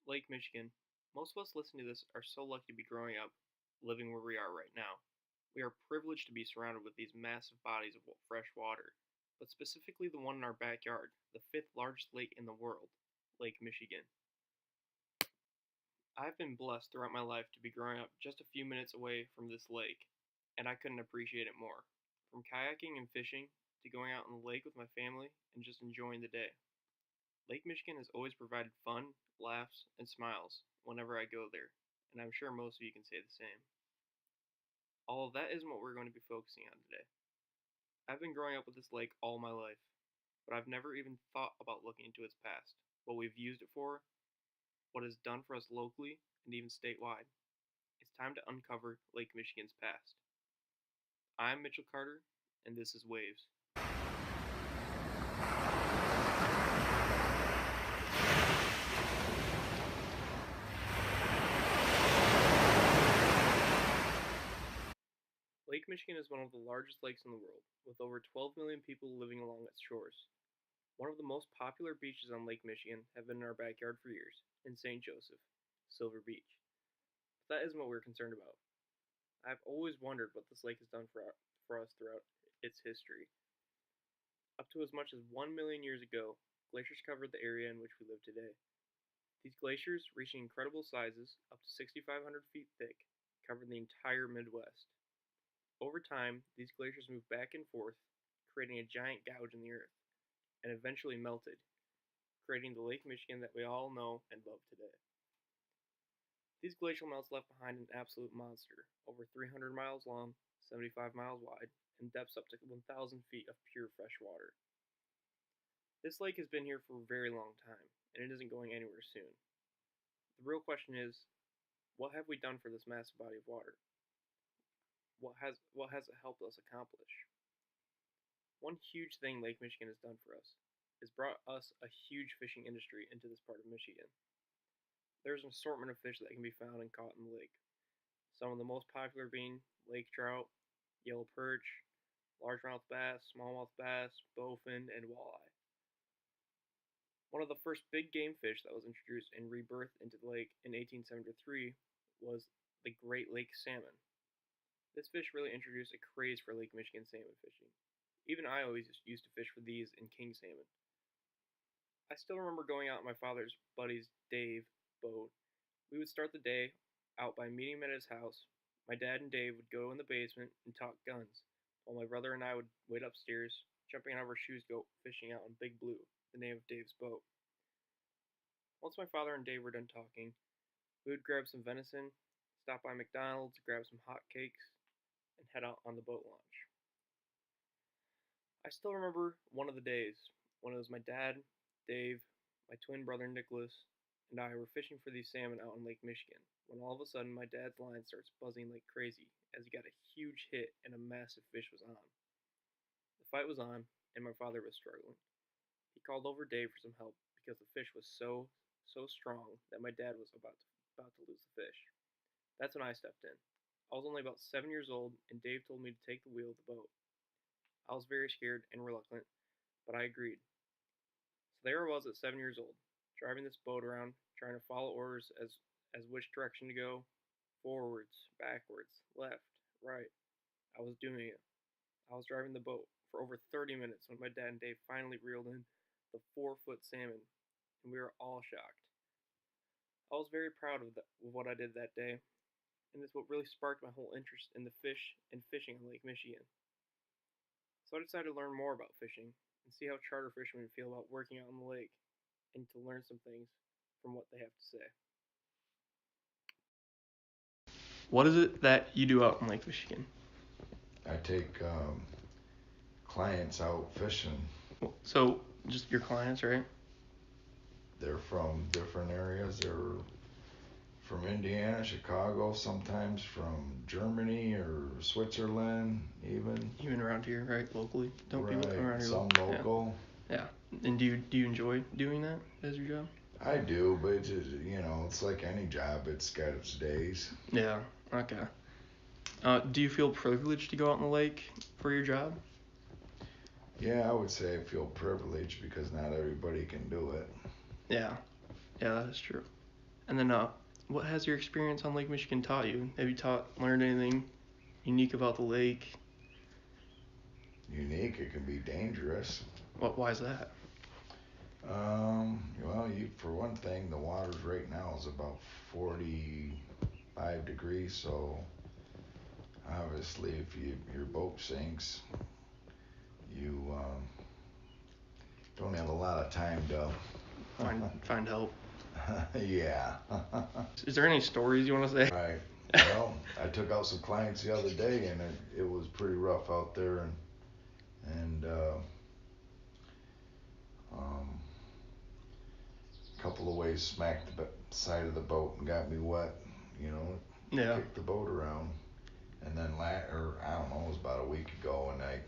Lake Michigan. Most of us listening to this are so lucky to be growing up, living where we are right now. We are privileged to be surrounded with these massive bodies of fresh water, but specifically the one in our backyard, the fifth largest lake in the world, Lake Michigan. I've been blessed throughout my life to be growing up just a few minutes away from this lake, and I couldn't appreciate it more. From kayaking and fishing to going out on the lake with my family and just enjoying the day. Lake Michigan has always provided fun, laughs, and smiles whenever I go there, and I'm sure most of you can say the same. All of that isn't what we're going to be focusing on today. I've been growing up with this lake all my life, but I've never even thought about looking into its past, what we've used it for, what it's done for us locally, and even statewide. It's time to uncover Lake Michigan's past. I'm Mitchell Carter, and this is Waves. Lake Michigan is one of the largest lakes in the world, with over 12 million people living along its shores. One of the most popular beaches on Lake Michigan have been in our backyard for years, in St. Joseph, Silver Beach. But that isn't what we're concerned about. I've always wondered what this lake has done for us throughout its history. Up to as much as 1 million years ago, glaciers covered the area in which we live today. These glaciers, reaching incredible sizes, up to 6,500 feet thick, covered the entire Midwest. Over time, these glaciers moved back and forth, creating a giant gouge in the earth, and eventually melted, creating the Lake Michigan that we all know and love today. These glacial melts left behind an absolute monster, over 300 miles long, 75 miles wide, and depths up to 1,000 feet of pure fresh water. This lake has been here for a very long time, and it isn't going anywhere soon. The real question is, what have we done for this massive body of water? What has it helped us accomplish? One huge thing Lake Michigan has done for us is brought us a huge fishing industry into this part of Michigan. There's an assortment of fish that can be found and caught in the lake. Some of the most popular being lake trout, yellow perch, largemouth bass, smallmouth bass, bowfin, and walleye. One of the first big game fish that was introduced and rebirthed into the lake in 1873 was the Great Lake salmon. This fish really introduced a craze for Lake Michigan salmon fishing. Even I always used to fish for these and king salmon. I still remember going out in my father's buddy's Dave boat. We would start the day out by meeting him at his house. My dad and Dave would go in the basement and talk guns, while my brother and I would wait upstairs, jumping out of our shoes to go fishing out on Big Blue, the name of Dave's boat. Once my father and Dave were done talking, we would grab some venison, stop by McDonald's, grab some hot cakes, and head out on the boat launch. I still remember one of the days when it was my dad, Dave, my twin brother Nicholas, and I were fishing for these salmon out in Lake Michigan, when all of a sudden my dad's line starts buzzing like crazy as he got a huge hit and a massive fish was on. The fight was on, and my father was struggling. He called over Dave for some help because the fish was so strong that my dad was about to lose the fish. That's when I stepped in. I was only about 7 years old, and Dave told me to take the wheel of the boat. I was very scared and reluctant, but I agreed. So there I was at 7 years old, driving this boat around, trying to follow orders as which direction to go, forwards, backwards, left, right. I was doing it. I was driving the boat for over 30 minutes when my dad and Dave finally reeled in the 4 foot salmon, and we were all shocked. I was very proud of what I did that day, and it's what really sparked my whole interest in the fish and fishing on Lake Michigan. So I decided to learn more about fishing and see how charter fishermen feel about working out on the lake and to learn some things from what they have to say. What is it that you do out in Lake Michigan? I take clients out fishing. So, just your clients, right? They're from different areas. They're from Indiana, Chicago, sometimes from Germany or Switzerland, even. Even around here, right? Locally? Don't Right, people around here? some local. Yeah. And do you enjoy doing that as your job? I do, but it's just, it's like any job. It's got its days. Yeah. Okay. Do you feel privileged to go out on the lake for your job? Yeah, I would say I feel privileged because not everybody can do it. Yeah. Yeah, that is true. And then, what has your experience on Lake Michigan taught you? Have you learned anything unique about the lake? Unique, it can be dangerous. Why is that? Well, for one thing, the water's right now is about 45 degrees, so obviously, if your boat sinks, you don't have a lot of time to find help. Yeah. Is there any stories you want to say? Right. Well, I took out some clients the other day, and it was pretty rough out there, and a couple of waves smacked the side of the boat and got me wet. Yeah. Kicked the boat around, and then or I don't know, it was about a week ago, and I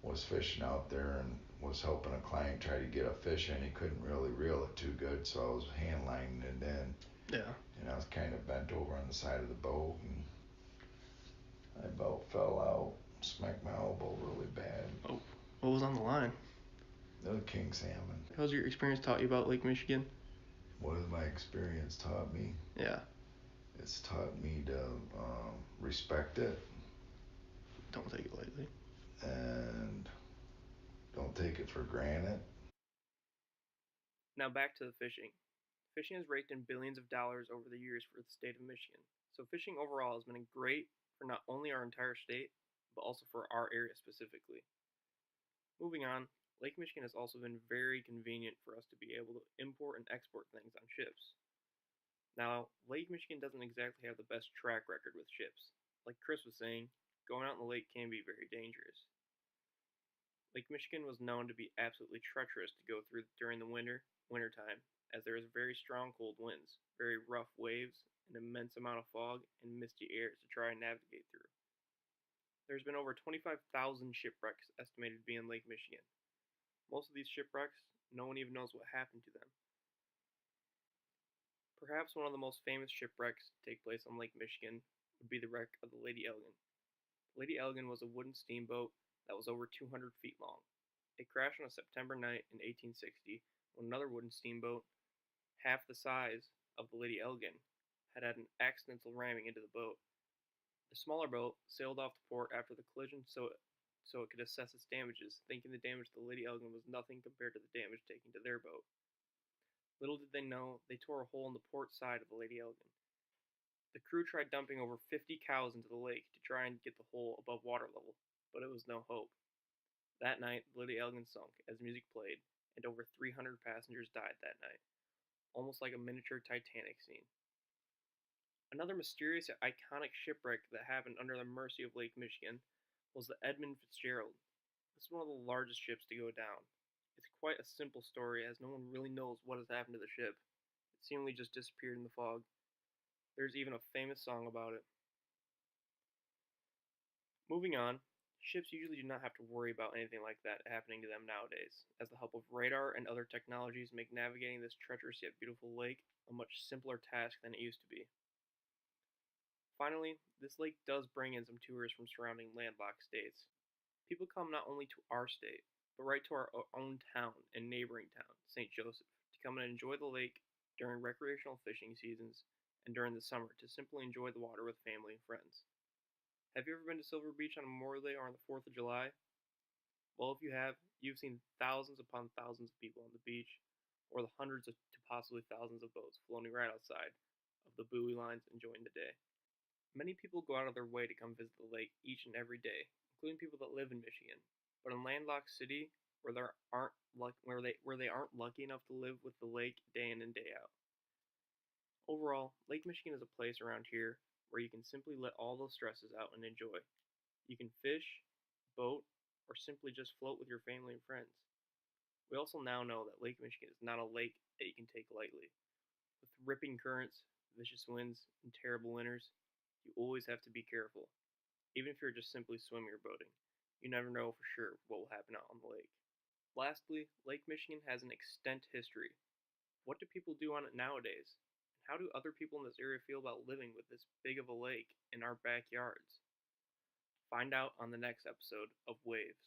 was fishing out there and was helping a client try to get a fish in. He couldn't really reel it too good, so I was hand lining it in. Yeah. And I was kind of bent over on the side of the boat, and I about fell out, smacked my elbow really bad. Oh, what was on the line? The king salmon. How's your experience taught you about Lake Michigan? What has my experience taught me? Yeah. It's taught me to respect it. Don't take it lightly. And don't take it for granted. Now back to the fishing. Fishing has raked in billions of dollars over the years for the state of Michigan. So fishing overall has been great for not only our entire state, but also for our area specifically. Moving on, Lake Michigan has also been very convenient for us to be able to import and export things on ships. Now, Lake Michigan doesn't exactly have the best track record with ships. Like Chris was saying, going out in the lake can be very dangerous. Lake Michigan was known to be absolutely treacherous to go through during the wintertime, as there is very strong cold winds, very rough waves, an immense amount of fog, and misty airs to try and navigate through. There's been over 25,000 shipwrecks estimated to be in Lake Michigan. Most of these shipwrecks, no one even knows what happened to them. Perhaps one of the most famous shipwrecks to take place on Lake Michigan would be the wreck of the Lady Elgin. The Lady Elgin was a wooden steamboat that was over 200 feet long. It crashed on a September night in 1860 when another wooden steamboat, half the size of the Lady Elgin, had an accidental ramming into the boat. The smaller boat sailed off the port after the collision so it could assess its damages, thinking the damage to the Lady Elgin was nothing compared to the damage taken to their boat. Little did they know, they tore a hole in the port side of the Lady Elgin. The crew tried dumping over 50 cows into the lake to try and get the hole above water level, but it was no hope. That night, the Lady Elgin sunk as music played, and over 300 passengers died that night, almost like a miniature Titanic scene. Another mysterious yet iconic shipwreck that happened under the mercy of Lake Michigan was the Edmund Fitzgerald. This is one of the largest ships to go down. It's quite a simple story as no one really knows what has happened to the ship. It seemingly just disappeared in the fog. There's even a famous song about it. Moving on, ships usually do not have to worry about anything like that happening to them nowadays, as the help of radar and other technologies make navigating this treacherous yet beautiful lake a much simpler task than it used to be. Finally, this lake does bring in some tourists from surrounding landlocked states. People come not only to our state, but right to our own town and neighboring town, St. Joseph, to come and enjoy the lake during recreational fishing seasons and during the summer to simply enjoy the water with family and friends. Have you ever been to Silver Beach on Memorial Day or on the 4th of July? Well, if you have, you've seen thousands upon thousands of people on the beach, or the hundreds to possibly thousands of boats floating right outside of the buoy lines enjoying the day. Many people go out of their way to come visit the lake each and every day, including people that live in Michigan. But in landlocked city, where they aren't lucky enough to live with the lake day in and day out. Overall, Lake Michigan is a place around here where you can simply let all those stresses out and enjoy. You can fish, boat, or simply just float with your family and friends. We also now know that Lake Michigan is not a lake that you can take lightly. With ripping currents, vicious winds, and terrible winters, you always have to be careful. Even if you're just simply swimming or boating, you never know for sure what will happen out on the lake. Lastly, Lake Michigan has an extent history. What do people do on it nowadays? And how do other people in this area feel about living with this big of a lake in our backyards? Find out on the next episode of Waves.